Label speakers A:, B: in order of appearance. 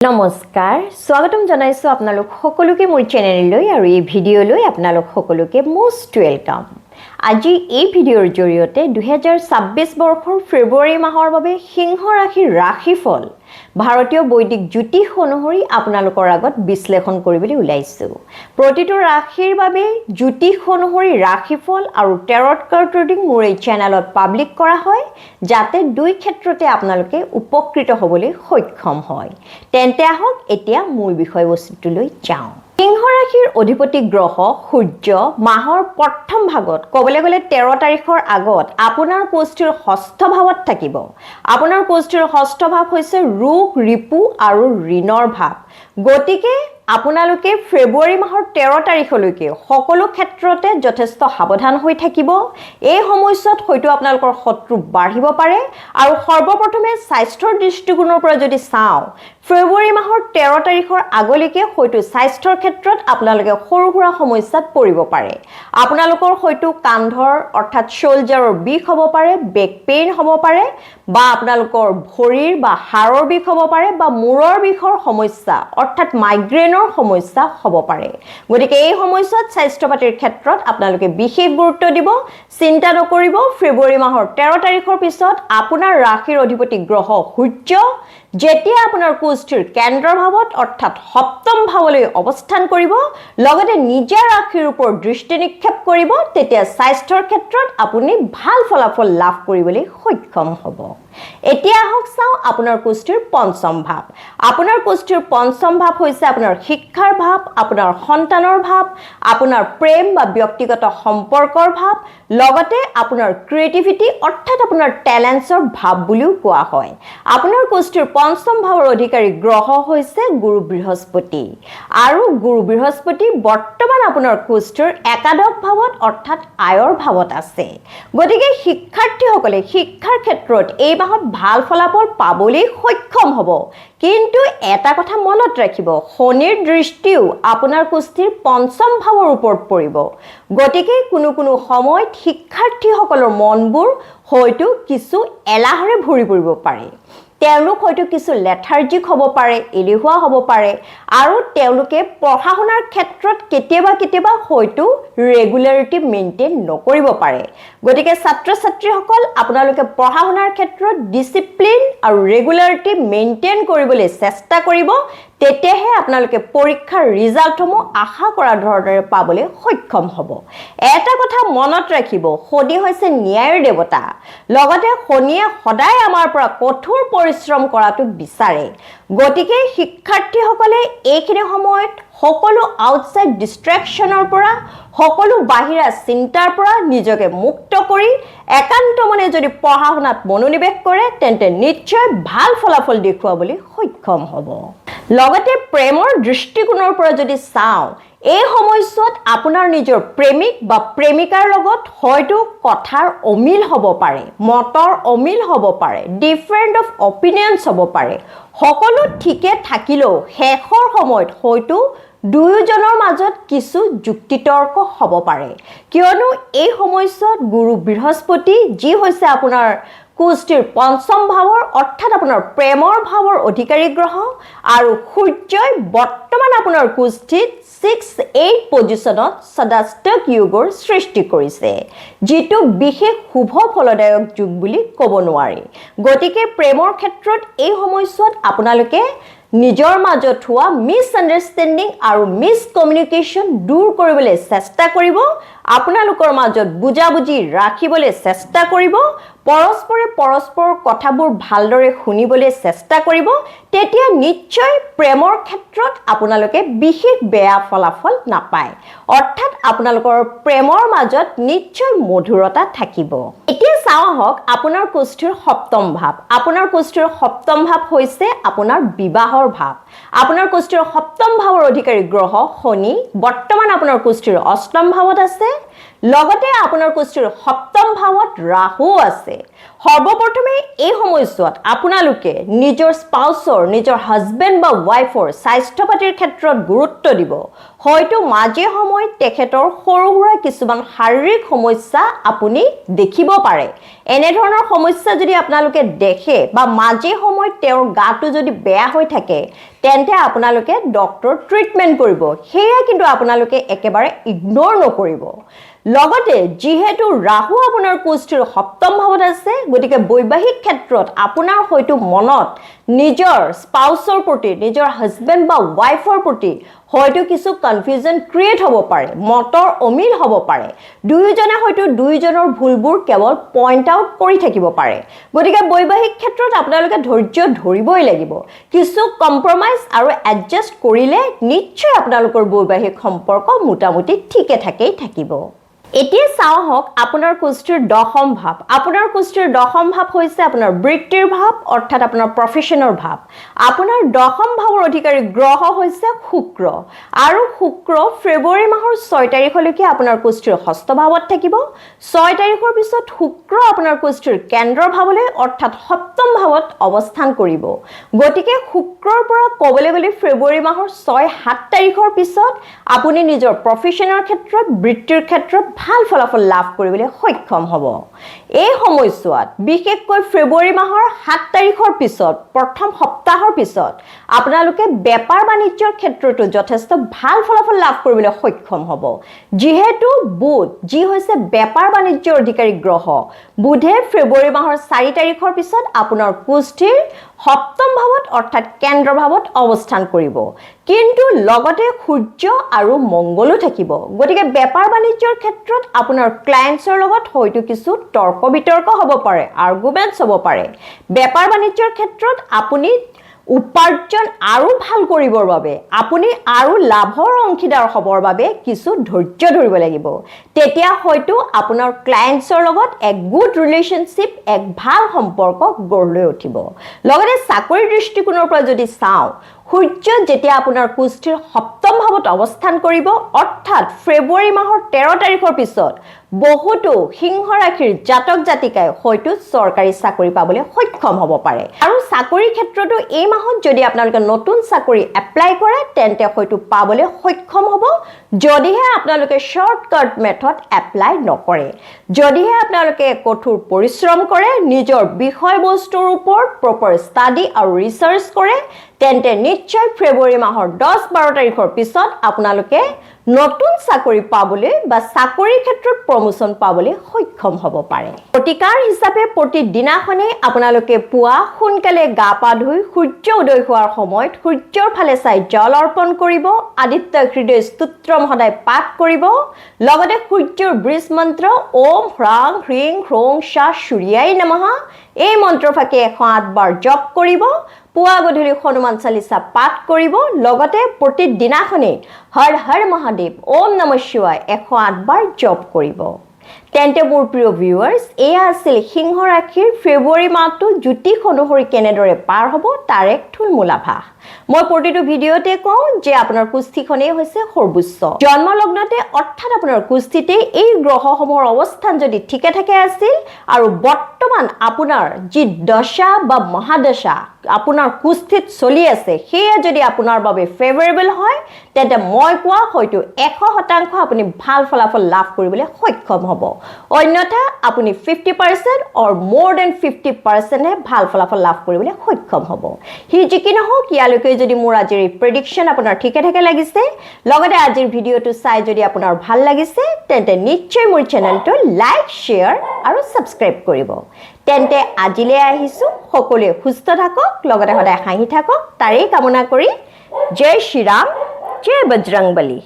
A: নমস্কাৰ স্বাগতম জনাইছো আপোনালোক সকলোকে মোৰ চেনেললৈ আৰু এই ভিডিঅ'লৈ আপোনালোক সকলোকে মোষ্ট ওয়েলকাম। আজি এই ভিডিঅ'ৰ জৰিয়তে 2026 বৰ্ষৰ ফেব্ৰুৱাৰী মাহৰ বাবে সিংহ ৰাশিৰ ৰাশিফল ভাৰতীয় বৈদিক জ্যোতিষ অনুসৰি আপোনালোকৰ আগত বিশ্লেষণ কৰিবলৈ ওলাইছো। প্ৰতিটো ৰাশিৰ বাবে জ্যোতিষ অনুসৰি ৰাশিফল আৰু টেৰট কাৰ্ড ৰিডিং মোৰ এই চেনেলত পাব্লিক কৰা হয় যাতে দুই ক্ষেত্ৰতে আপোনালোকে উপকৃত হ'বলৈ সক্ষম হয়। তেন্তে আহক এতিয়া মূল বিষয়বস্তুলৈ যাওঁ। সিংহ ৰাশিৰ অধিপতি গ্ৰহ সূৰ্য মাহৰ প্ৰথম ভাগত ক'বলৈ গ'লে 13 তাৰিখৰ আগত আপোনাৰ কুষ্ঠিৰ ষষ্ঠ ভাৱত থাকিব। আপোনাৰ কুষ্ঠিৰ ষষ্ঠ ভাৱ হৈছে ৰোগ ৰিপু আৰু ঋণৰ ভাৱ। গতিকে আপোনালোকে ফেব্ৰুৱাৰী মাহৰ 13 তাৰিখলৈকে সকলো ক্ষেত্ৰতে যথেষ্ট সাৱধান হৈ থাকিব। এই সময়ছোৱাত হয়তো আপোনালোকৰ শত্ৰু বাঢ়িব পাৰে আৰু সৰ্বপ্ৰথমে স্বাস্থ্যৰ দৃষ্টিকোণৰ পৰা যদি চাওঁ ফেব্ৰুৱাৰী মাহৰ 13 তাৰিখৰ আগলৈকে হয়তো স্বাস্থ্যৰ ক্ষেত্ৰত আপোনালোকে সৰু সুৰা সমস্যাত পৰিব পাৰে। আপোনালোকৰ হয়তো কান্ধৰ অৰ্থাৎ শোল্ডাৰৰ বিষ হ'ব পাৰে, বেক পেইন হ'ব পাৰে বা আপোনালোকৰ ভৰিৰ বা হাড়ৰ বিষ হ'ব পাৰে বা মূৰৰ বিষৰ সমস্যা অৰ্থাৎ মাইগ্ৰেনৰ সমস্যা হ'ব পাৰে। গতিকে এই সময়ছোৱাত স্বাস্থ্য পাতিৰ ক্ষেত্ৰত আপোনালোকে বিশেষ গুৰুত্ব দিব, চিন্তা নকৰিব। ফেব্ৰুৱাৰী মাহৰ 13 তাৰিখৰ পিছত আপোনাৰ ৰাশিৰ অধিপতি গ্ৰহ সূৰ্য যেতিয়া আপোনাৰ কুষ্ঠিৰ কেন্দ্ৰ ভাৱত অৰ্থাৎ সপ্তম ভাৱলৈ অৱস্থান কৰিব লগতে নিজা ৰাশিৰ ওপৰত দৃষ্টি নিক্ষেপ কৰিব তেতিয়া স্বাস্থ্যৰ ক্ষেত্ৰত আপুনি ভাল ফলাফল লাভ কৰিবলৈ সক্ষম হ'ব। এতিয়া আহক চাওঁ আপোনাৰ কুষ্ঠিৰ পঞ্চম ভাৱ। আপোনাৰ কুষ্ঠিৰ পঞ্চম ভাৱ হৈছে আপোনাৰ শিক্ষাৰ ভাৱ, আপোনাৰ সন্তানৰ ভাৱ, আপোনাৰ প্ৰেম বা ব্যক্তিগত সম্পৰ্কৰ ভাৱ, লগতে আপোনাৰ ক্ৰিয়েটিভিটি অৰ্থাৎ আপোনাৰ টেলেণ্টছৰ ভাৱ বুলিও কোৱা হয়। আপোনাৰ কুষ্ঠিৰ পঞ্চম ভাৱৰ অধিকাৰী গ্ৰহ হৈছে গুৰু বৃহস্পতি আৰু গুৰু বৃহস্পতি বৰ্তমান আপোনাৰ কুষ্ঠিৰ একাদশ ভাৱত অৰ্থাৎ আয়ৰ ভাৱত আছে। গতিকে শিক্ষাৰ্থীসকলে শিক্ষাৰ ক্ষেত্ৰত এই মাহত ভাল ফলাফল পাবলৈ সক্ষম হ'ব। কিন্তু এটা কথা মনত ৰাখিব, শনিৰ দৃষ্টিও আপোনাৰ কুষ্ঠিৰ পঞ্চম ভাৱৰ ওপৰত পৰিব। গতিকে কোনো সময়ত শিক্ষাৰ্থীসকলৰ মনবোৰ হয়তো কিছু এলাহৰে ভৰি পৰিব পাৰে। তেওঁলোক হয়তো কিছু লেথাৰ্জিক হ'ব পাৰে, এলেহুৱা হ'ব পাৰে আৰু তেওঁলোকে পঢ়া শুনাৰ ক্ষেত্ৰত কেতিয়াবা হয়তো ৰেগুলাৰিটি মেইনটেইন নকৰিব পাৰে। গতিকে ছাত্ৰ ছাত্ৰীসকল আপোনালোকে পঢ়া শুনাৰ ক্ষেত্ৰত ডিচিপ্লিন আৰু ৰেগুলাৰিটি মেইনটেইন কৰিবলৈ চেষ্টা কৰিব, তেতিয়াহে আপোনালোকে পৰীক্ষাৰ ৰিজাল্টসমূহ আশা কৰা ধৰণেৰে পাবলৈ সক্ষম হ'ব। এটা কথা মনত ৰাখিব, শনি হৈছে ন্যায়ৰ দেৱতা, লগতে শনিয়ে সদায় আমাৰ পৰা কঠোৰ পৰিশ্ৰম কৰাটো বিচাৰে। গতিকে শিক্ষাৰ্থীসকলে এইখিনি সময়ত সকলো আউটসাইড ডিষ্ট্ৰেকশ্যনৰ পৰা সকলো বাহিৰা চিন্তাৰ পৰা নিজকে মুক্ত কৰি একান্ত মনে যদি পঢ়া শুনাত মনোনিৱেশ কৰে তেন্তে নিশ্চয় ভাল ফলাফল দেখুৱাবলৈ সক্ষম হ'ব। লগতে প্ৰেমৰ দৃষ্টিকোণৰ পৰা যদি চাওঁ এই সময়ছোৱাত আপোনাৰ নিজৰ প্ৰেমিক বা প্ৰেমিকাৰ লগত হয়তো কথাৰ অমিল হ'ব পাৰে, মতৰ অমিল হ'ব পাৰে, ডিফাৰেণ্ট অফ অপিনিয়নছ হ'ব পাৰে। সকলো ঠিকে থাকিলেও শেষৰ সময়ত হয়তো দুয়োজনৰ মাজত কিছু যুক্তিতৰ্ক হ'ব পাৰে, কিয়নো এই সময়ছোৱাত গুৰু বৃহস্পতি যি হৈছে আপোনাৰ কুষ্ঠিৰ পঞ্চম ভাৱৰ অৰ্থাৎ আপোনাৰ প্ৰেমৰ ভাৱৰ অধিকাৰী গ্ৰহ আৰু সূৰ্যই বৰ্তমান আপোনাৰ কুষ্ঠিত 6-8 পজিশ্যনত সদাষ্টক যোগৰ সৃষ্টি কৰিছে, যিটো বিশেষ শুভ ফলদায়ক যোগ বুলি ক'ব নোৱাৰি। গতিকে প্ৰেমৰ ক্ষেত্ৰত এই সময়ছোৱাত আপোনালোকে নিজৰ মাজত হোৱা মিছআণ্ডাৰষ্টেণ্ডিং আৰু মিছকমিউনিকেশ্যন দূৰ কৰিবলৈ চেষ্টা কৰিব। আপোনালোকৰ মাজত বুজাবুজি ৰাখিবলৈ চেষ্টা কৰিব, পৰস্পৰে পৰস্পৰৰ কথাবোৰ ভালদৰে শুনিবলৈ চেষ্টা কৰিব, তেতিয়া নিশ্চয় প্ৰেমৰ ক্ষেত্ৰত আপোনালোকে বিশেষ বেয়া ফলাফল নাপায়। অৰ্থাৎ আপোনালোকৰ প্ৰেমৰ মাজত নিশ্চয় মধুৰতা থাকিব। এতিয়া চাওঁ আহক আপোনাৰ কুষ্ঠিৰ সপ্তম ভাৱ। আপোনাৰ কুষ্ঠিৰ সপ্তম ভাৱ হৈছে আপোনাৰ বিবাহৰ ভাৱ। আপোনাৰ কুষ্ঠিৰ সপ্তম ভাৱৰ অধিকাৰী গ্ৰহ শনি বৰ্তমান আপোনাৰ কুষ্ঠিৰ অষ্টম ভাৱত আছে, লগতে আপোনাৰ কুষ্ঠিৰ সপ্তম ভাৱত ৰাহু আছে। সৰ্বপ্ৰথমে এই সময়ছোৱাত আপোনালোকে নিজৰ স্পাউচৰ নিজৰ হাজবেণ্ড বা ৱাইফৰ স্বাস্থ্য পাতিৰ ক্ষেত্ৰত গুৰুত্ব দিব হয়তো মাজে সময় তেখেতৰ সৰু সুৰা কিছুমান শাৰীৰিক সমস্যা আপুনি দেখিব পাৰে এনে ধৰণৰ সমস্যা যদি আপোনালোকে দেখে বা মাজে সময় তেওঁৰ গাটো যদি বেয়া হৈ থাকে তেন্তে আপোনালোকে ডক্টৰ ট্ৰিটমেন্ট কৰিব হেয়া কিন্তু আপোনালোকে একেবাৰে ইগনোৰ নকৰিব লগতে যেহেতু ৰাহু আপোনাৰ কুষ্ঠিৰ সপ্তম ভাৱত আছে গতিকে বৈবাহিক ক্ষেত্ৰত আপোনাৰ হয়তো মনত নিজৰ স্পাউচৰ প্ৰতি নিজৰ হাজবেণ্ড বা ৱাইফৰ প্ৰতি হয়তো কিছু কনফিউজন ক্ৰিয়েট হ'ব পাৰে মতৰ অমিল হ'ব পাৰে দুয়োজনে হয়তো দুয়োজনৰ ভুলবোৰ কেৱল পইণ্ট আউট কৰি থাকিব পাৰে গতিকে বৈবাহিক ক্ষেত্ৰত আপোনালোকে ধৈৰ্য ধৰিবই লাগিব কিছু কম্প্ৰমাইজ আৰু এডজাষ্ট কৰিলে নিশ্চয় আপোনালোকৰ বৈবাহিক সম্পৰ্ক মোটামুটি ঠিকে ঠাকেই থাকিব এতিয়া চাওঁ হওক আপোনাৰ কুষ্ঠিৰ দশম ভাৱ আপোনাৰ কুষ্ঠিৰ দশম ভাৱ হৈছে আপোনাৰ বৃত্তিৰ ভাৱ অৰ্থাৎ আপোনাৰ প্ৰফেশ্যনৰ ভাৱ আপোনাৰ দশম ভাৱৰ অধিকাৰী গ্ৰহ হৈছে শুক্ৰ আৰু শুক্ৰ ফেব্ৰুৱাৰী মাহৰ 6 তাৰিখলৈকে আপোনাৰ কুষ্ঠিৰ ষষ্ঠ ভাৱত থাকিব 6 তাৰিখৰ পিছত শুক্ৰ আপোনাৰ কুষ্ঠিৰ কেন্দ্ৰ ভাৱলৈ অৰ্থাৎ সপ্তম ভাৱত অৱস্থান কৰিব গতিকে শুক্ৰৰ পৰা ক'বলৈ গ'লে ফেব্ৰুৱাৰী মাহৰ 6-7 তাৰিখৰ পিছত আপুনি নিজৰ প্ৰফেশ্যনৰ ক্ষেত্ৰত বৃত্তিৰ ক্ষেত্ৰত ভাল ফলাফল লাভ কৰিবলৈ সক্ষম হ'ব এই সময়ছোৱাত বিশেষকৈ ফেব্ৰুৱাৰী মাহৰ 7 তাৰিখৰ পিছত প্ৰথম সপ্তাহৰ পিছত আপোনালোকে বেপাৰ বাণিজ্যৰ ক্ষেত্ৰতো যথেষ্ট ভাল ফলাফল লাভ কৰিবলৈ সক্ষম হ'ব যেহেতু বুধ যি হৈছে বেপাৰ বাণিজ্যৰ অধিকাৰী গ্ৰহ বুধে ফেব্ৰুৱাৰী মাহৰ 4 তাৰিখৰ পিছত আপোনাৰ কুষ্ঠিৰ সপ্তম ভাৱত অৰ্থাৎ কেন্দ্ৰ ভাৱত অৱস্থান কৰিব কিন্তু লগতে সূৰ্য আৰু মংগলো থাকিব গতিকে বেপাৰ বাণিজ্যৰ ক্ষেত্ৰত আপোনাৰ ক্লায়েন্টছৰ লগত হয়তো কিছু তৰ্ক বিতৰ্ক হ'ব পাৰে আৰ্গুমেন্টছ হ'ব পাৰে বেপাৰ বাণিজ্যৰ ক্ষেত্ৰত আপুনি উপাৰ্জন আৰু ভাল কৰিবৰ বাবে আপুনি আৰু লাভৰ অংশীদাৰ হ'বৰ বাবে কিছু ধৈৰ্য ধৰিব লাগিব তেতিয়া হয়তো আপোনাৰ ক্লায়েন্টছৰ লগত এক গুড ৰিলেশনশিপ এক ভাল সম্পৰ্ক গঢ় লৈ উঠিব লগতে চাকৰিৰ দৃষ্টিকোণৰ পৰা যদি চাওঁ সূৰ্য যেতিয়া আপোনাৰ কুষ্ঠিৰ সপ্তম ভাৱত অৱস্থান কৰিব অৰ্থাৎ ফেব্ৰুৱাৰী মাহৰ 13 তাৰিখৰ পিছত বহুতো সিংহ ৰাশিৰ জাতক জাতিকাই হয়তো চৰকাৰী চাকৰি পাবলৈ সক্ষম হ'ব পাৰে আৰু চাকৰিৰ ক্ষেত্ৰতো এই মাহত যদি আপোনালোকে নতুন চাকৰি এপ্লাই কৰে তেন্তে হয়তো পাবলৈ সক্ষম হ'ব যদিহে আপোনালোকে শৰ্টকাট মেথড এপ্লাই নকৰে যদিহে আপোনালোকে কঠোৰ পৰিশ্ৰম কৰে নিজৰ বিষয়বস্তুৰ ওপৰত প্ৰপাৰ ষ্টাডি আৰু ৰিচাৰ্চ কৰে তেন্তে নিশ্চয় ফেব্ৰুৱাৰী মাহৰ 10-12 তাৰিখৰ পিছত আপোনালোকে নতুন চাকৰি পাবলৈ বা চাকৰিৰ ক্ষেত্ৰত প্ৰমোশন পাবলৈ সক্ষম হ'ব পাৰে প্ৰতিকাৰ হিচাপে প্ৰতিদিনাখনে আপোনালোকে পুৱা সোনকালে গা পা ধুই সূৰ্য উদয় হোৱাৰ সময়ত সূৰ্যৰ ফালে চাই জল অৰ্পণ কৰিব আদিত্য হৃদয় স্তোত্ৰম সদায় পাঠ কৰিব লগতে সূৰ্যৰ বীজ মন্ত্ৰ ওম হ্ৰাং হ্ৰিং হ্ৰং শা সূৰ্যায় নমঃ এই মন্ত্ৰফাকে 108 বাৰ জপ কৰিব পুৱা গধূলি হনুমান চালিসা পাঠ কৰিব লগতে প্ৰতিদিনাখনে হৰ হৰ মহাদেৱ ওম নমঃ শিৱায় 108 বাৰ জপ কৰিব তেন্তে মোৰ প্ৰিয় ভিউয়াৰ্স এয়া আছিল সিংহ ৰাশিৰ ফেব্ৰুৱাৰী মাহটো জ্যোতিষ অনুসৰি কেনেদৰে পাৰ হ'ব তাৰ এক থুলমূল আভাস মই প্ৰতিটো ভিডিঅ'তে কওঁ যে আপোনাৰ কুষ্ঠিখনেই হৈছে সৰ্বোচ্চ জন্ম লগ্নতে অৰ্থাৎ আপোনাৰ কুষ্ঠিতে এই গ্ৰহসমূহৰ অৱস্থান যদি ঠিকে থাকে আছিল আৰু বৰ্তমান আপোনাৰ যি দশা বা মহাদশা আপোনাৰ কুষ্ঠিত চলি আছে সেয়া যদি আপোনাৰ বাবে ফেভাৰেবল হয় তেন্তে মই কোৱা হয়তো 100% আপুনি ভাল ফলাফল লাভ কৰিবলৈ সক্ষম হ'ব অন্যথা আপুনি 50% or more than 50% হে ভাল ফলাফল লাভ কৰিবলৈ সক্ষম হ'ব হি যিকি নহওক ইয়ালৈকে যদি মোৰ আজিৰ এই প্ৰেডিকচন আপোনাৰ ঠিকে থাকে লাগিছে লগতে আজিৰ ভিডিঅ'টো চাই যদি আপোনাৰ ভাল লাগিছে তেন্তে নিশ্চয় মোৰ চেনেলটো লাইক শেয়াৰ আৰু সাবস্ক্ৰাইব কৰিব তেন্তে আজিলৈ আহিছো সকলোৱে সুস্থ থাকক লগতে সদায় হাঁহি থাকক তাৰেই কামনা কৰি জয় শ্ৰী ৰাম জয় বজৰংবলী